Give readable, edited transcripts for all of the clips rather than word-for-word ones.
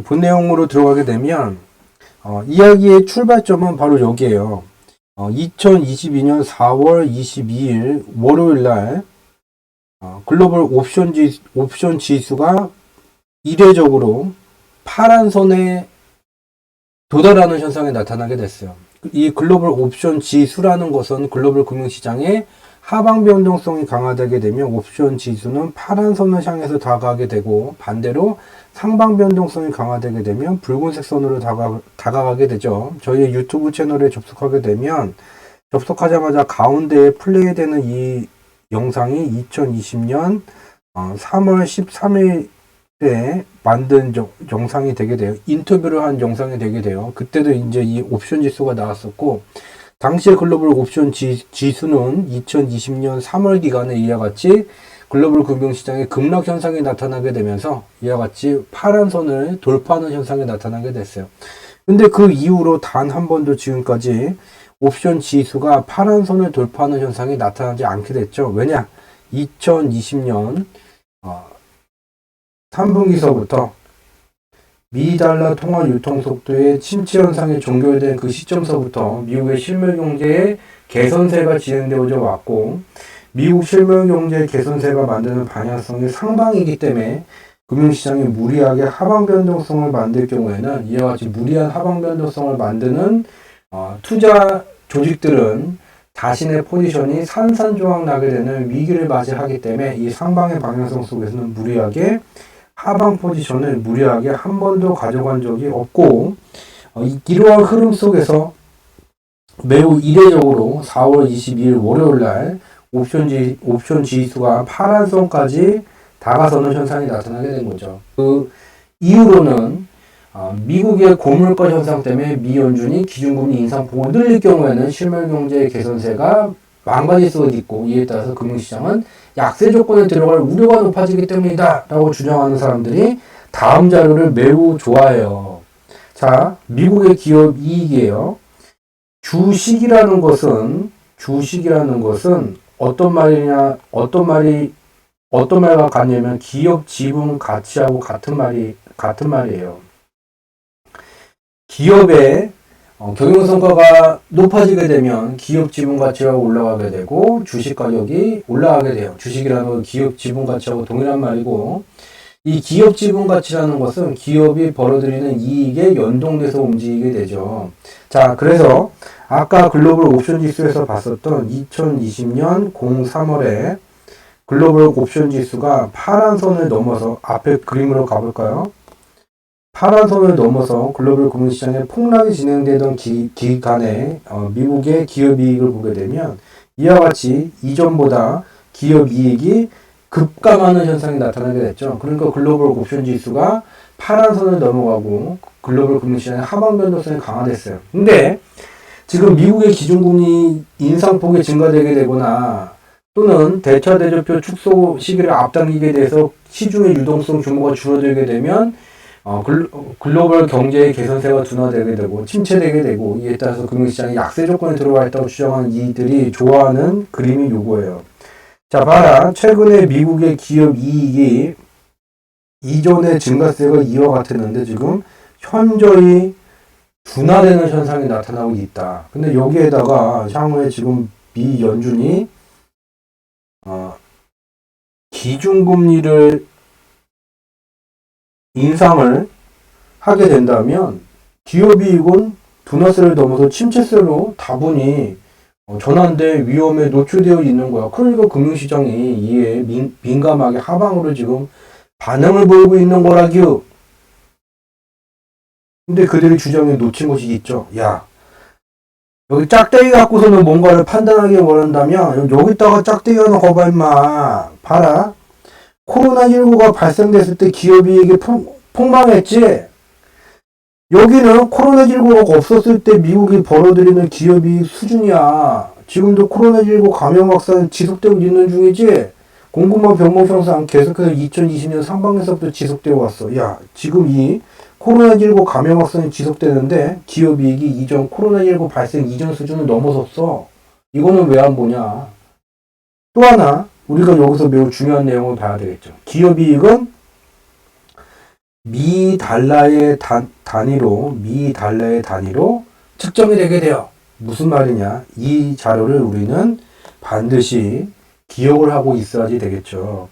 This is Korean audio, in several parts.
본 내용으로 들어가게 되면 이야기의 출발점은 바로 여기에요. 2022년 4월 22일 월요일 날 글로벌 옵션 지수가 이례적으로 파란 선에 도달하는 현상이 나타나게 됐어요. 이 글로벌 옵션 지수라는 것은 글로벌 금융시장의 하방 변동성이 강화되게 되면 옵션 지수는 파란 선을 향해서 다가가게 되고, 반대로 상방 변동성이 강화되게 되면 붉은색 선으로 다가가게 되죠. 저희 유튜브 채널에 접속하게 되면 접속하자마자 가운데에 플레이되는 이 영상이 2020년 3월 13일에 만든 영상이 되게 돼요. 인터뷰를 한 영상이 되게 돼요. 그때도 이제 이 옵션 지수가 나왔었고, 당시의 글로벌 옵션 지수는 2020년 3월 기간에 이와 같이 글로벌 금융시장에 급락 현상이 나타나게 되면서 이와 같이 파란 선을 돌파하는 현상이 나타나게 됐어요. 근데 그 이후로 단 한 번도 지금까지 옵션 지수가 파란 선을 돌파하는 현상이 나타나지 않게 됐죠. 왜냐? 2020년 3분기서부터 미달러 통화 유통 속도의 침체 현상이 종결된 그 시점서부터 미국의 실물 경제의 개선세가 진행되어져 왔고, 미국 실물 경제의 개선세가 만드는 방향성이 상방이기 때문에 금융시장이 무리하게 하방 변동성을 만들 경우에는 이와 같이 무리한 하방 변동성을 만드는 투자 조직들은 자신의 포지션이 산산조각 나게 되는 위기를 맞이하기 때문에 이 상방의 방향성 속에서는 무리하게 하방 포지션을 무리하게 한 번도 가져간 적이 없고, 이러한 흐름 속에서 매우 이례적으로 4월 22일 월요일 날 옵션 지수가 파란 선까지 다가서는 현상이 나타나게 된 거죠. 그 이후로는 미국의 고물가 현상 때문에 미 연준이 기준금리 인상폭을 늘릴 경우에는 실물 경제의 개선세가 망가질 수가 있고, 이에 따라서 금융시장은 약세 조건에 들어갈 우려가 높아지기 때문이다 라고 주장하는 사람들이 다음 자료를 매우 좋아해요. 자, 미국의 기업 이익이에요. 주식이라는 것은 어떤 말과 같냐면 기업 지분 가치하고 같은 말이에요. 기업의 경영성과가 높아지게 되면 기업 지분 가치가 올라가게 되고 주식 가격이 올라가게 돼요. 주식이라는 건 기업 지분 가치하고 동일한 말이고, 이 기업 지분 가치라는 것은 기업이 벌어들이는 이익에 연동돼서 움직이게 되죠. 자, 그래서 아까 글로벌 옵션 지수에서 봤었던 2020년 03월에 글로벌 옵션 지수가 파란 선을 넘어서, 앞에 그림으로 가볼까요? 파란 선을 넘어서 글로벌 금융시장에 폭락이 진행되던 기간에 미국의 기업이익을 보게 되면 이와 같이 이전보다 기업이익이 급감하는 현상이 나타나게 됐죠. 그러니까 글로벌 옵션 지수가 파란 선을 넘어가고 글로벌 금융시장의 하방 변동성이 강화됐어요. 근데 지금 미국의 기준금리 인상폭이 증가되게 되거나 또는 대차 대조표 축소 시기를 앞당기게 돼서 시중의 유동성 규모가 줄어들게 되면 글로벌 경제의 개선세가 둔화되게 되고 침체되게 되고, 이에 따라서 금융시장이 약세 조건에 들어와 있다고 주장하는 이들이 좋아하는 그림이 요거예요. 자, 봐라. 최근에 미국의 기업 이익이 이전의 증가세가 이와 같았는데 지금 현저히 둔화되는 현상이 나타나고 있다. 근데 여기에다가 향후에 지금 미 연준이 기준금리를 인상을 하게 된다면 기업이익은 둔화세를 넘어서 침체세로 다분히 전환될 위험에 노출되어 있는 거야. 그러니까 금융시장이 이에 민감하게 하방으로 지금 반응을 보이고 있는 거라규. 근데 그들의 주장에 놓친 것이 있죠. 야, 여기 짝대기 갖고서는 뭔가를 판단하기 원한다면 여기다가 짝대기 하나 거봐 임마. 봐라. 코로나19가 발생됐을 때 기업이익이 폭망했지. 여기는 코로나19가 없었을 때 미국이 벌어들이는 기업이익 수준이야. 지금도 코로나19 감염 확산 지속되고 있는 중이지. 공급망 병목 형상 계속해서 2020년 상반기서부터 지속되어 왔어. 야, 지금 이 코로나19 감염 확산이 지속되는데 기업이익이 이전 코로나19 발생 이전 수준을 넘어섰어. 이거는 왜 안 보냐. 또 하나 우리가 여기서 매우 중요한 내용을 봐야 되겠죠. 기업이익은 미 달러의 단위로 측정이 되게 돼요. 무슨 말이냐? 이 자료를 우리는 반드시 기억을 하고 있어야지 되겠죠.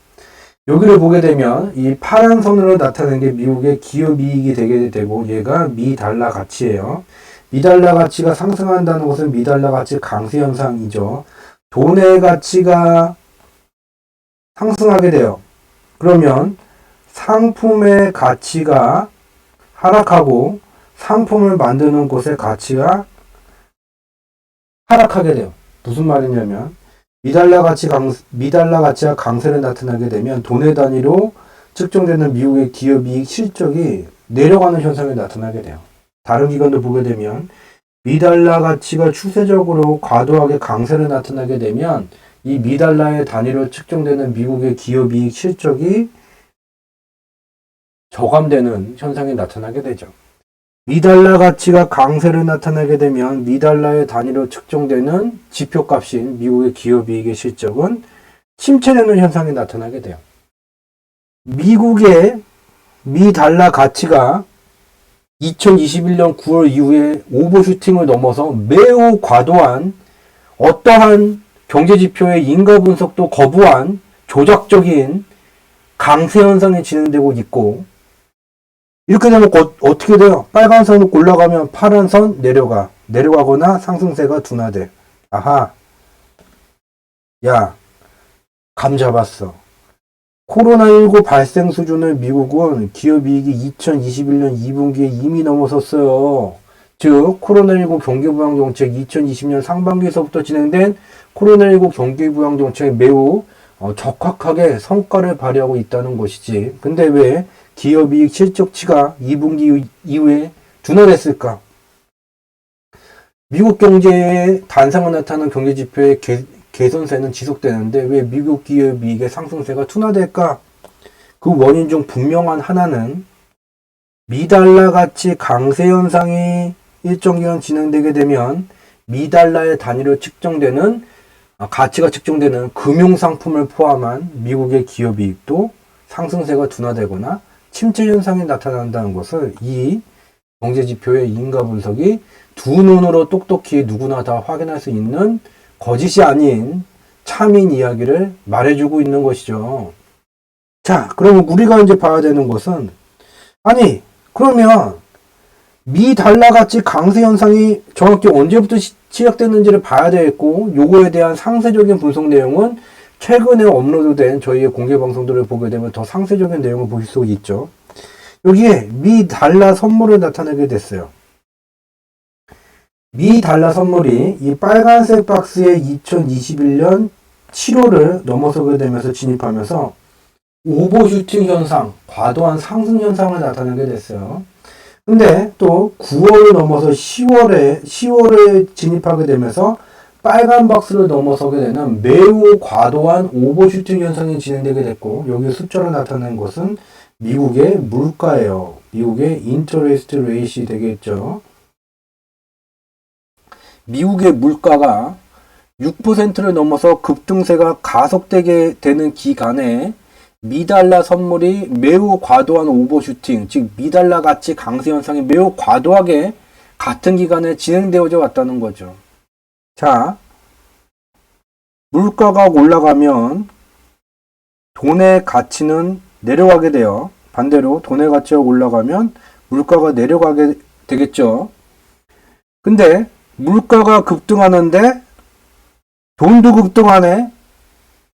여기를 보게 되면 이 파란 선으로 나타낸 게 미국의 기업이익이 되게 되고 얘가 미 달러 가치예요. 미 달러 가치가 상승한다는 것은 미 달러 가치 강세 현상이죠. 돈의 가치가 상승하게 돼요. 그러면 상품의 가치가 하락하고 상품을 만드는 곳의 가치가 하락하게 돼요. 무슨 말이냐면 미달러 가치가 강세를 나타나게 되면 돈의 단위로 측정되는 미국의 기업이익 실적이 내려가는 현상이 나타나게 돼요. 다른 기관도 보게 되면 미달러 가치가 추세적으로 과도하게 강세를 나타나게 되면 이 미달러의 단위로 측정되는 미국의 기업이익 실적이 저감되는 현상이 나타나게 되죠. 미달러 가치가 강세를 나타나게 되면 미달러의 단위로 측정되는 지표값인 미국의 기업이익의 실적은 침체되는 현상이 나타나게 돼요. 미국의 미달러 가치가 2021년 9월 이후에 오버슈팅을 넘어서 매우 과도한 어떠한 경제지표의 인가 분석도 거부한 조작적인 강세 현상이 진행되고 있고 이렇게 되면 어떻게 돼요? 빨간 선을 올라가면 파란 선 내려가거나 상승세가 둔화돼. 아하, 야, 감 잡았어. 코로나19 발생 수준을 미국은 기업이익이 2021년 2분기에 이미 넘어섰어요. 즉 코로나19 경기부양정책 2020년 상반기에서부터 진행된 코로나19 경기부양정책이 매우 적확하게 성과를 발휘하고 있다는 것이지. 근데 왜 기업이익 실적치가 2분기 이후에 둔화됐을까? 미국 경제의 단상을 나타내는 경제지표의 개선세는 지속되는데 왜 미국 기업이익의 상승세가 둔화될까? 그 원인 중 분명한 하나는 미달러 가치 강세 현상이 일정 기간 진행되게 되면 미달러의 단위로 측정되는 가치가 측정되는 금융상품을 포함한 미국의 기업이익도 상승세가 둔화되거나 침체 현상이 나타난다는 것을 이 경제지표의 인가 분석이 두 눈으로 똑똑히 누구나 다 확인할 수 있는 거짓이 아닌 참인 이야기를 말해주고 있는 것이죠. 자, 그러면 우리가 이제 봐야 되는 것은 아니 그러면 미 달러 가치 강세 현상이 정확히 언제부터 시작됐는지를 봐야 되겠고 요거에 대한 상세적인 분석 내용은 최근에 업로드된 저희의 공개 방송들을 보게 되면 더 상세적인 내용을 보실 수 있죠. 여기에 미 달러 선물을 나타내게 됐어요. 미 달러 선물이 이 빨간색 박스에 2021년 7월을 넘어서게 되면서 진입하면서 오버슈팅 현상, 과도한 상승 현상을 나타내게 됐어요. 근데 또 9월을 넘어서 10월에 진입하게 되면서 빨간 박스를 넘어서게 되는 매우 과도한 오버슈팅 현상이 진행되게 됐고 여기 숫자로 나타낸 것은 미국의 물가예요. 미국의 인터레스트 레이시 되겠죠. 미국의 물가가 6%를 넘어서 급등세가 가속되게 되는 기간에 미달러 선물이 매우 과도한 오버슈팅, 즉 미달러 가치 강세 현상이 매우 과도하게 같은 기간에 진행되어져 왔다는 거죠. 자, 물가가 올라가면 돈의 가치는 내려가게 돼요. 반대로 돈의 가치가 올라가면 물가가 내려가게 되겠죠. 근데 물가가 급등하는데 돈도 급등하네?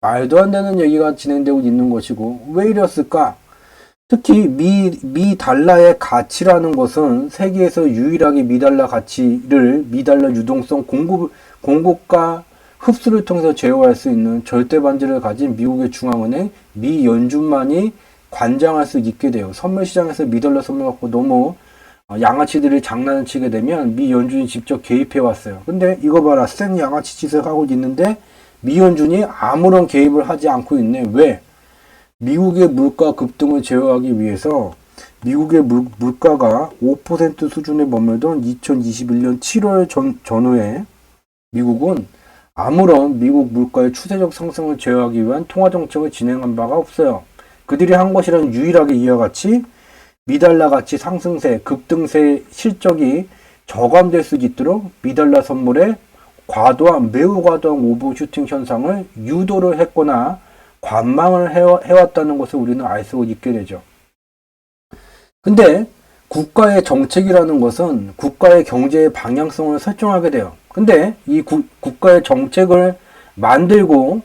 말도 안 되는 얘기가 진행되고 있는 것이고 왜 이랬을까? 특히 미 달러의 가치라는 것은 세계에서 유일하게 미달러 가치를 미달러 유동성 공급과 흡수를 통해서 제어할 수 있는 절대 반지를 가진 미국의 중앙은행 미 연준만이 관장할 수 있게 돼요. 선물 시장에서 미달러 선물 갖고 너무 양아치들이 장난을 치게 되면 미 연준이 직접 개입해 왔어요. 근데 이거 봐라, 생 양아치 짓을 하고 있는데 미 연준이 아무런 개입을 하지 않고 있네. 왜? 미국의 물가 급등을 제어하기 위해서 미국의 물가가 5% 수준에 머물던 2021년 7월 전후에 미국은 아무런 미국 물가의 추세적 상승을 제어하기 위한 통화정책을 진행한 바가 없어요. 그들이 한 것이란 유일하게 이와 같이 미달라 가치 상승세, 급등세 실적이 저감될 수 있도록 미달라 선물에 매우 과도한 오버슈팅 현상을 유도를 했거나 관망을 해왔다는 것을 우리는 알 수 있게 되죠. 근데 국가의 정책이라는 것은 국가의 경제의 방향성을 설정하게 돼요. 근데 이 국가의 정책을 만들고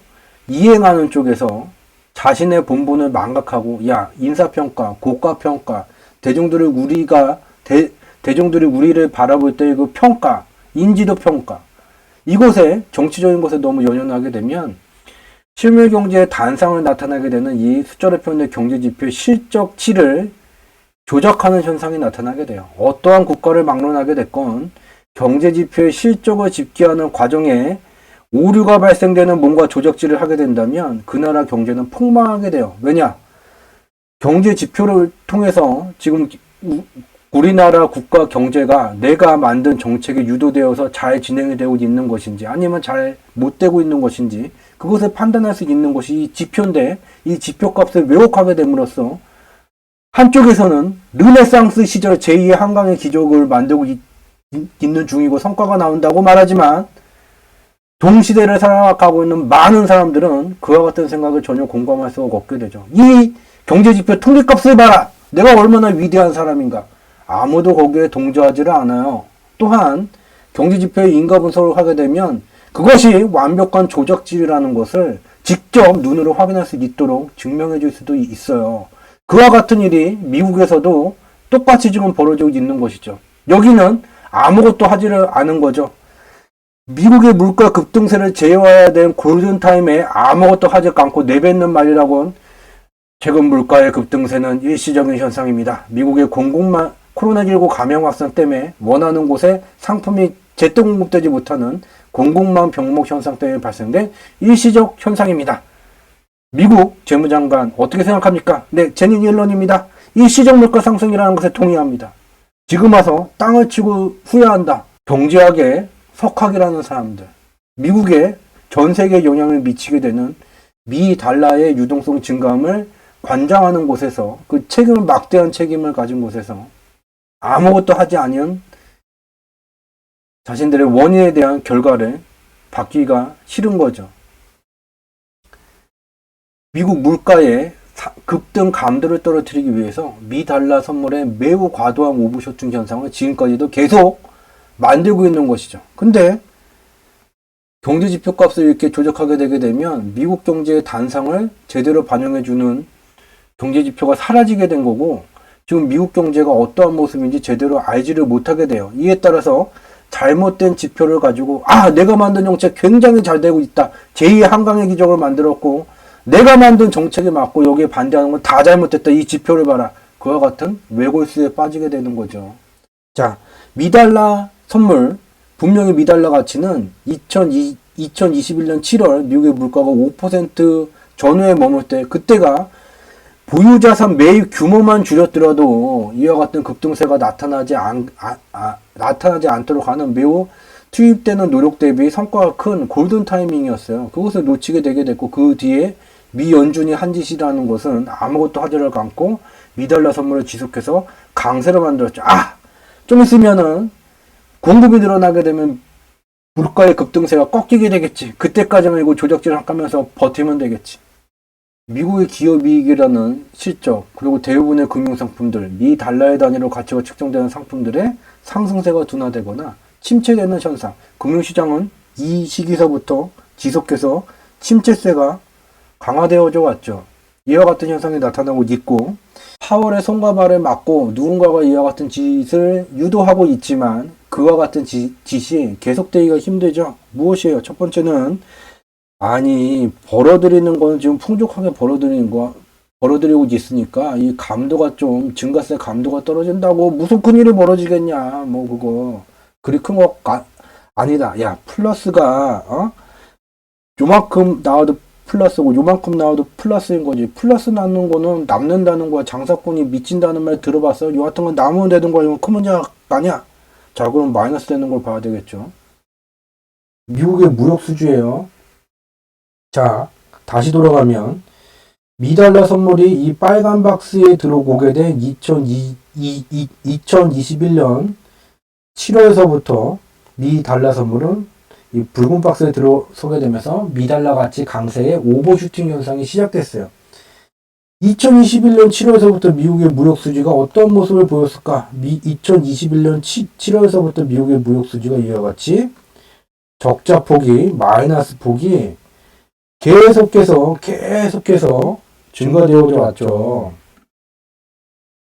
이행하는 쪽에서 자신의 본분을 망각하고, 야, 인사평가, 고가평가, 대중들이 우리를 바라볼 때 그 평가, 인지도 평가, 이곳에 정치적인 것에 너무 연연하게 되면 실물 경제의 단상을 나타나게 되는 이 숫자로 표현된 경제지표의 실적치를 조작하는 현상이 나타나게 돼요. 어떠한 국가를 막론하게 됐건 경제지표의 실적을 집계하는 과정에 오류가 발생되는 뭔가 조작질을 하게 된다면 그 나라 경제는 폭망하게 돼요. 왜냐? 경제지표를 통해서 지금 우리나라 국가 경제가 내가 만든 정책에 유도되어서 잘 진행이 되고 있는 것인지 아니면 잘 못 되고 있는 것인지 그것을 판단할 수 있는 것이 이 지표인데, 이 지표값을 왜곡하게 됨으로써 한쪽에서는 르네상스 시절 제2의 한강의 기적을 만들고 있는 중이고 성과가 나온다고 말하지만 동시대를 살아가고 있는 많은 사람들은 그와 같은 생각을 전혀 공감할 수가 없게 되죠. 이 경제지표 통계값을 봐라! 내가 얼마나 위대한 사람인가? 아무도 거기에 동조하지를 않아요. 또한 경제지표의 인과분석을 하게 되면 그것이 완벽한 조작질이라는 것을 직접 눈으로 확인할 수 있도록 증명해 줄 수도 있어요. 그와 같은 일이 미국에서도 똑같이 지금 벌어지고 있는 것이죠. 여기는 아무것도 하지를 않은 거죠. 미국의 물가 급등세를 제어해야 된 골든타임에 아무것도 하지 않고 내뱉는 말이라곤 최근 물가의 급등세는 일시적인 현상입니다. 미국의 코로나19 감염 확산 때문에 원하는 곳에 상품이 제때 공급되지 못하는 공급망 병목 현상 때문에 발생된 일시적 현상입니다. 미국 재무장관 어떻게 생각합니까? 네, 제닛 옐런입니다. 일시적 물가 상승이라는 것에 동의합니다. 지금 와서 땅을 치고 후회한다. 경제학의 석학이라는 사람들, 미국에 전 세계에 영향을 미치게 되는 미 달러의 유동성 증감을 관장하는 곳에서 그 막대한 책임을 가진 곳에서 아무것도 하지 않은 자신들의 원인에 대한 결과를 받기가 싫은 거죠. 미국 물가의 급등 감도를 떨어뜨리기 위해서 미 달러 선물의 매우 과도한 오버쇼팅 현상을 지금까지도 계속 만들고 있는 것이죠. 근데 경제지표 값을 이렇게 조작하게 되게 되면 미국 경제의 단상을 제대로 반영해주는 경제지표가 사라지게 된 거고, 지금 미국 경제가 어떠한 모습인지 제대로 알지를 못하게 돼요. 이에 따라서 잘못된 지표를 가지고 내가 만든 정책 굉장히 잘 되고 있다. 제2의 한강의 기적을 만들었고 내가 만든 정책에 맞고 여기에 반대하는 건 다 잘못됐다. 이 지표를 봐라. 그와 같은 외골수에 빠지게 되는 거죠. 자, 미달러 선물, 분명히 미달러 가치는 2021년 7월 미국의 물가가 5% 전후에 머물 때, 그때가 보유자산 매입 규모만 줄였더라도 이와 같은 급등세가 나타나지 않도록 하는 매우 투입되는 노력 대비 성과가 큰 골든 타이밍이었어요. 그것을 놓치게 되게 됐고, 그 뒤에 미 연준이 한 짓이라는 것은 아무것도 하지를 않고 미달러 선물을 지속해서 강세로 만들었죠. 좀 있으면은 공급이 늘어나게 되면 물가의 급등세가 꺾이게 되겠지. 그때까지는 이거 조작질을 하면서 버티면 되겠지. 미국의 기업이익이라는 실적, 그리고 대부분의 금융상품들, 미 달러의 단위로 가치가 측정되는 상품들의 상승세가 둔화되거나 침체되는 현상, 금융시장은 이 시기서부터 지속해서 침체세가 강화되어져 왔죠. 이와 같은 현상이 나타나고 있고, 파월의 손과 발을 막고 누군가가 이와 같은 짓을 유도하고 있지만 그와 같은 짓이 계속되기가 힘들죠. 무엇이에요? 첫 번째는 벌어들이는 거는 지금 풍족하게 벌어들이고 있으니까 이 감도가 좀, 증가세 감도가 떨어진다고 무슨 큰일이 벌어지겠냐. 그거 그리 큰 거 아니다. 야, 플러스가 요만큼 나와도 플러스고 요만큼 나와도 플러스인 거지. 플러스 나는 거는 남는다는 거야. 장사꾼이 미친다는 말 들어봤어? 요 같은 건 남으면 되는 거야. 이건 큰 문제가 아니야. 자, 그럼 마이너스 되는 걸 봐야 되겠죠. 미국의 무역 수주예요. 자, 다시 돌아가면 미달러 선물이 이 빨간 박스에 들어오게 된 2021년 7월에서부터 미달러 선물은 이 붉은 박스에 들어서게 되면서 미달러 가치 강세의 오버슈팅 현상이 시작됐어요. 2021년 7월에서부터 미국의 무역 수지가 어떤 모습을 보였을까? 2021년 7월에서부터 미국의 무역 수지가 이와 같이 적자 폭이, 마이너스 폭이 계속해서 증가되어 왔죠.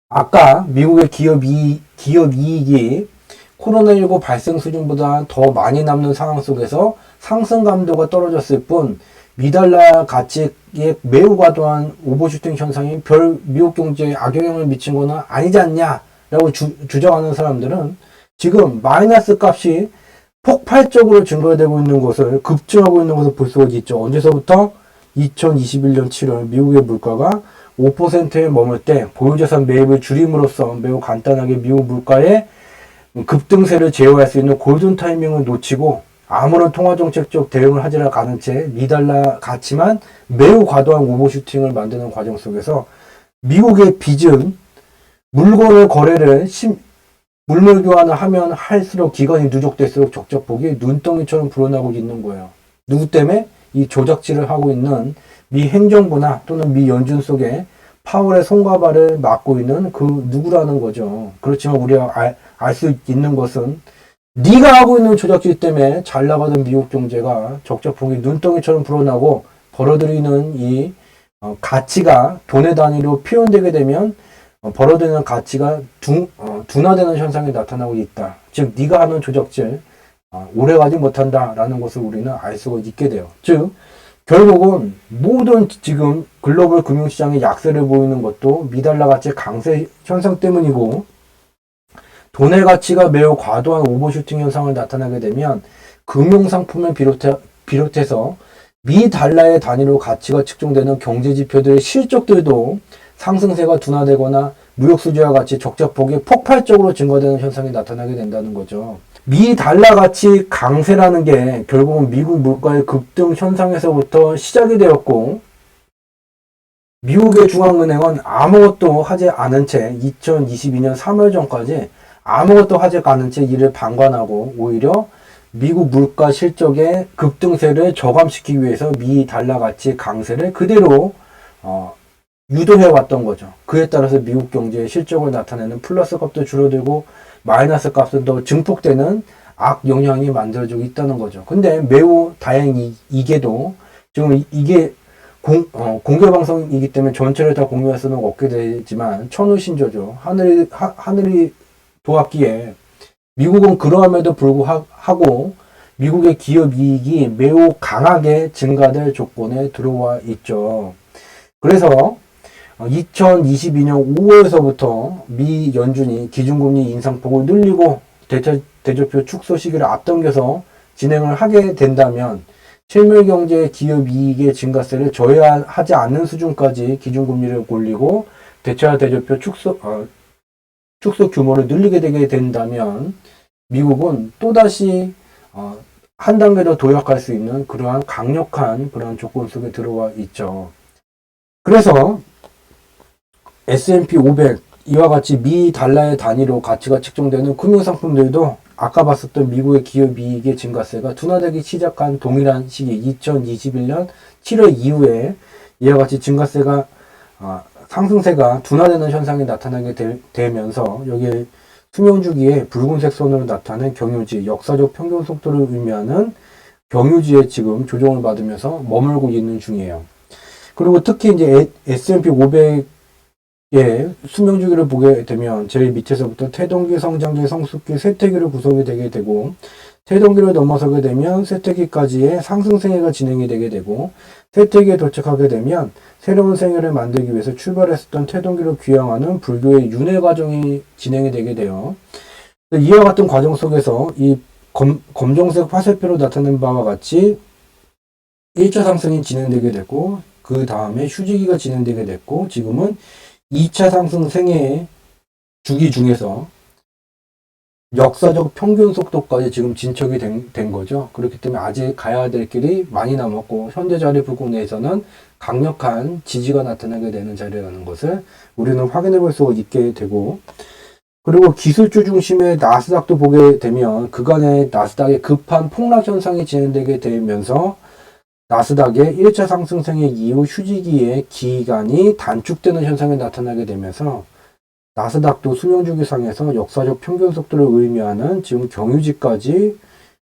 아까 미국의 기업 이익이 코로나19 발생 수준보다 더 많이 남는 상황 속에서 상승 감도가 떨어졌을 뿐 미달러 가치에 매우 과도한 오버슈팅 현상이 별 미국 경제에 악영향을 미친 거는 아니지 않냐라고 주장하는 사람들은 지금 마이너스 값이 폭발적으로 증가되고 있는 것을 급증하고 있는 것을 볼 수가 있죠. 언제서부터? 2021년 7월 미국의 물가가 5%에 머물 때 보유자산 매입을 줄임으로써 매우 간단하게 미국 물가의 급등세를 제어할 수 있는 골든 타이밍을 놓치고 아무런 통화정책적 대응을 하지 않은 채 미달러 가치만 매우 과도한 오버슈팅을 만드는 과정 속에서 미국의 빚은 물건을 거래를 물물 교환을 하면 할수록 기간이 누적될수록 적자폭이 눈덩이처럼 불어나고 있는 거예요. 누구 때문에? 이 조작질을 하고 있는 미 행정부나 또는 미 연준 속에 파월의 손과 발을 막고 있는 그 누구라는 거죠. 그렇지만 우리가 알 수 있는 것은 네가 하고 있는 조작질 때문에 잘 나가던 미국 경제가 적자폭이 눈덩이처럼 불어나고 벌어들이는 이 가치가 돈의 단위로 표현되게 되면 벌어들이는 가치가 둔화되는 현상이 나타나고 있다. 즉 네가 하는 조작질 오래가지 못한다라는 것을 우리는 알 수가 있게 돼요. 즉 결국은 모든 지금 글로벌 금융시장의 약세를 보이는 것도 미달러 가치 강세 현상 때문이고 돈의 가치가 매우 과도한 오버슈팅 현상을 나타나게 되면 금융상품을 비롯해서 미달러의 단위로 가치가 측정되는 경제지표들의 실적들도 상승세가 둔화되거나 무역수지와 같이 적자폭이 폭발적으로 증가되는 현상이 나타나게 된다는 거죠. 미달러 가치 강세라는 게 결국은 미국 물가의 급등 현상에서부터 시작이 되었고 미국의 중앙은행은 아무것도 하지 않은 채 2022년 3월 전까지 아무것도 하지 않은 채 이를 방관하고 오히려 미국 물가 실적의 급등세를 저감시키기 위해서 미달러 가치 강세를 그대로 유도해 왔던 거죠. 그에 따라서 미국 경제의 실적을 나타내는 플러스 값도 줄어들고 마이너스 값은 더 증폭되는 악 영향이 만들어지고 있다는 거죠. 근데 매우 다행이게도 지금 이게 공개방송이기 때문에 전체를 다 공유할 수는 없게 되지만 천우신조죠. 하늘이 도왔기에 미국은 그러함에도 불구하고 미국의 기업 이익이 매우 강하게 증가될 조건에 들어와 있죠. 그래서 2022년 5월에서부터 미 연준이 기준금리 인상폭을 늘리고 대조표 축소 시기를 앞당겨서 진행을 하게 된다면 실물경제 기업 이익의 증가세를 저해하지 않는 수준까지 기준금리를 올리고 대체대조표 축소 규모를 늘리게 되게 된다면 미국은 또다시 한 단계 더 도약할 수 있는 그러한 강력한 그러한 조건 속에 들어와 있죠. 그래서 S&P 500 이와 같이 미 달러의 단위로 가치가 측정되는 금융상품들도 아까 봤었던 미국의 기업 이익의 증가세가 둔화되기 시작한 동일한 시기 2021년 7월 이후에 이와 같이 증가세가 상승세가 둔화되는 현상이 나타나게 되면서 여기에 수명주기에 붉은색 선으로 나타낸 경유지, 역사적 평균 속도를 의미하는 경유지에 지금 조정을 받으면서 머물고 있는 중이에요. 그리고 특히 이제 S&P 500의 수명주기를 보게 되면 제일 밑에서부터 태동기, 성장기, 성숙기, 쇠퇴기로 구성이 되게 되고 태동기를 넘어서게 되면 쇠퇴기까지의 상승생애가 진행이 되게 되고 쇠퇴기에 도착하게 되면 새로운 생애를 만들기 위해서 출발했었던 태동기로 귀향하는 불교의 윤회 과정이 진행이 되게 돼요. 이와 같은 과정 속에서 이 검정색 화살표로 나타낸 바와 같이 1차 상승이 진행되게 됐고 그 다음에 휴지기가 진행되게 됐고 지금은 2차 상승 생애 주기 중에서 역사적 평균 속도까지 지금 진척이 된 거죠. 그렇기 때문에 아직 가야 될 길이 많이 남았고 현대자리 부근 내에서는 강력한 지지가 나타나게 되는 자리라는 것을 우리는 확인해 볼 수 있게 되고, 그리고 기술주 중심의 나스닥도 보게 되면 그간의 나스닥의 급한 폭락 현상이 진행되게 되면서 나스닥의 1차 상승생의 이후 휴지기의 기간이 단축되는 현상이 나타나게 되면서 나스닥도 수명주기상에서 역사적 평균 속도를 의미하는 지금 경유지까지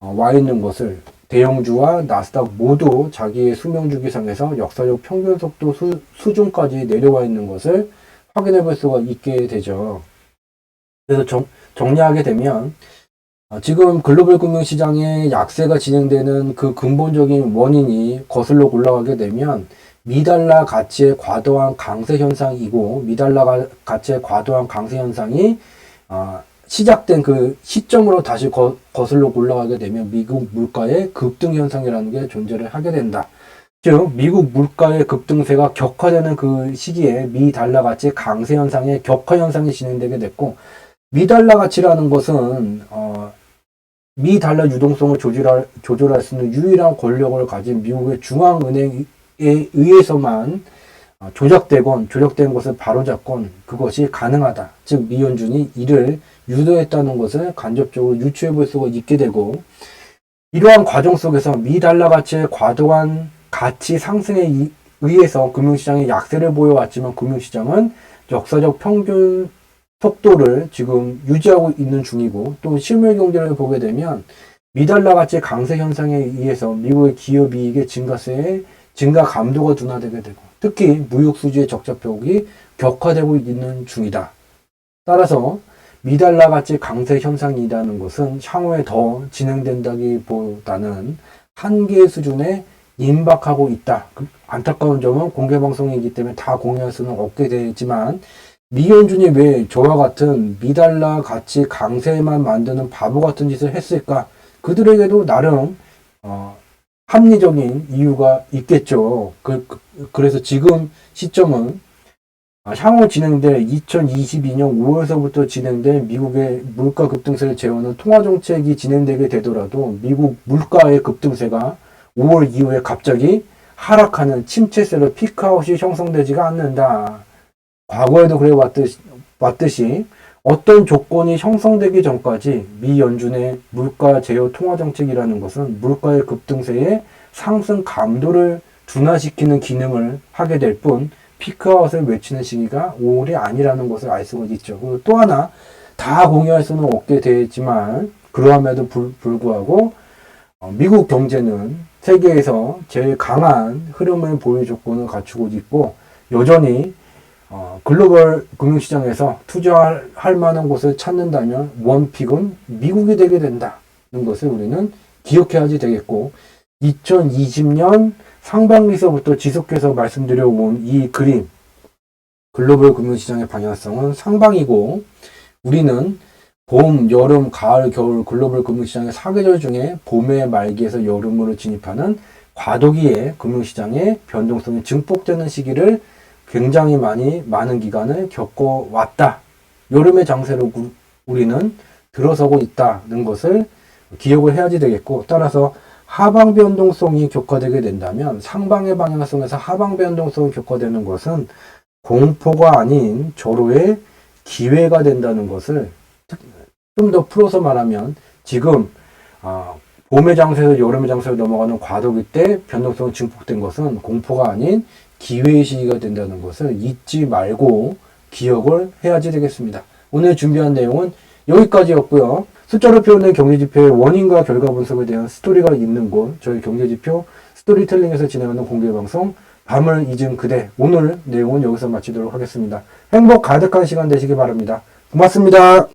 와 있는 것을, 대형주와 나스닥 모두 자기의 수명주기상에서 역사적 평균 속도 수준까지 내려와 있는 것을 확인해 볼 수가 있게 되죠. 그래서 정리하게 되면 지금 글로벌 금융시장의 약세가 진행되는 그 근본적인 원인이 거슬러 올라가게 되면 미달러 가치의 과도한 강세 현상이고, 미달러 가치의 과도한 강세 현상이 시작된 그 시점으로 다시 거슬러 올라가게 되면 미국 물가의 급등 현상이라는 게 존재를 하게 된다. 즉 미국 물가의 급등세가 격화되는 그 시기에 미달러 가치 강세 현상의 격화 현상이 진행되게 됐고, 미달러 가치라는 것은 미달러 유동성을 조절할 수 있는 유일한 권력을 가진 미국의 중앙은행에 의해서만 조작된 것을 바로잡건 그것이 가능하다. 즉 미연준이 이를 유도했다는 것을 간접적으로 유추해 볼 수가 있게 되고, 이러한 과정 속에서 미달러 가치의 과도한 가치 상승에 의해서 금융시장이 약세를 보여왔지만 금융시장은 역사적 평균 속도를 지금 유지하고 있는 중이고, 또 실물 경제를 보게 되면 미달러 가치 강세 현상에 의해서 미국의 기업 이익의 증가 감도가 둔화되게 되고, 특히 무역 수지의 적자폭이 격화되고 있는 중이다. 따라서 미달러 가치 강세 현상이라는 것은 향후에 더 진행된다기보다는 한계 수준에 임박하고 있다. 안타까운 점은 공개 방송이기 때문에 다 공유할 수는 없게 되지만, 미연준이 왜 저와 같은 미달러 가치 강세만 만드는 바보 같은 짓을 했을까? 그들에게도 나름 합리적인 이유가 있겠죠. 그래서 지금 시점은 향후 진행될 2022년 5월서부터 진행될 미국의 물가 급등세를 제어하는 통화정책이 진행되게 되더라도 미국 물가의 급등세가 5월 이후에 갑자기 하락하는 침체세로 피크아웃이 형성되지가 않는다. 과거에도 그래 왔듯이 어떤 조건이 형성되기 전까지 미 연준의 물가 제어 통화 정책이라는 것은 물가의 급등세의 상승 감도를 둔화시키는 기능을 하게 될 뿐 피크아웃을 외치는 시기가 5월이 아니라는 것을 알 수가 있죠. 그리고 또 하나 다 공유할 수는 없게 되지만 그러함에도 불구하고 미국 경제는 세계에서 제일 강한 흐름을 보일 조건을 갖추고 있고, 여전히 글로벌 금융시장에서 투자할 만한 곳을 찾는다면 원픽은 미국이 되게 된다는 것을 우리는 기억해야지 되겠고, 2020년 상반기서부터 지속해서 말씀드려온 이 그림, 글로벌 금융시장의 방향성은 상방이고, 우리는 봄, 여름, 가을, 겨울 글로벌 금융시장의 4계절 중에 봄의 말기에서 여름으로 진입하는 과도기의 금융시장의 변동성이 증폭되는 시기를 굉장히 많은 기간을 겪어왔다. 여름의 장세로 우리는 들어서고 있다는 것을 기억을 해야지 되겠고, 따라서 하방 변동성이 격화되게 된다면 상방의 방향성에서 하방 변동성이 격화되는 것은 공포가 아닌 절호의 기회가 된다는 것을 좀 더 풀어서 말하면, 지금 봄의 장세에서 여름의 장세로 넘어가는 과도기 때 변동성이 증폭된 것은 공포가 아닌 기회의 시기가 된다는 것을 잊지 말고 기억을 해야지 되겠습니다. 오늘 준비한 내용은 여기까지였고요. 숫자로 표현된 경제지표의 원인과 결과 분석에 대한 스토리가 있는 곳, 저희 경제지표 스토리텔링에서 진행하는 공개방송 밤을 잊은 그대, 오늘 내용은 여기서 마치도록 하겠습니다. 행복 가득한 시간 되시기 바랍니다. 고맙습니다.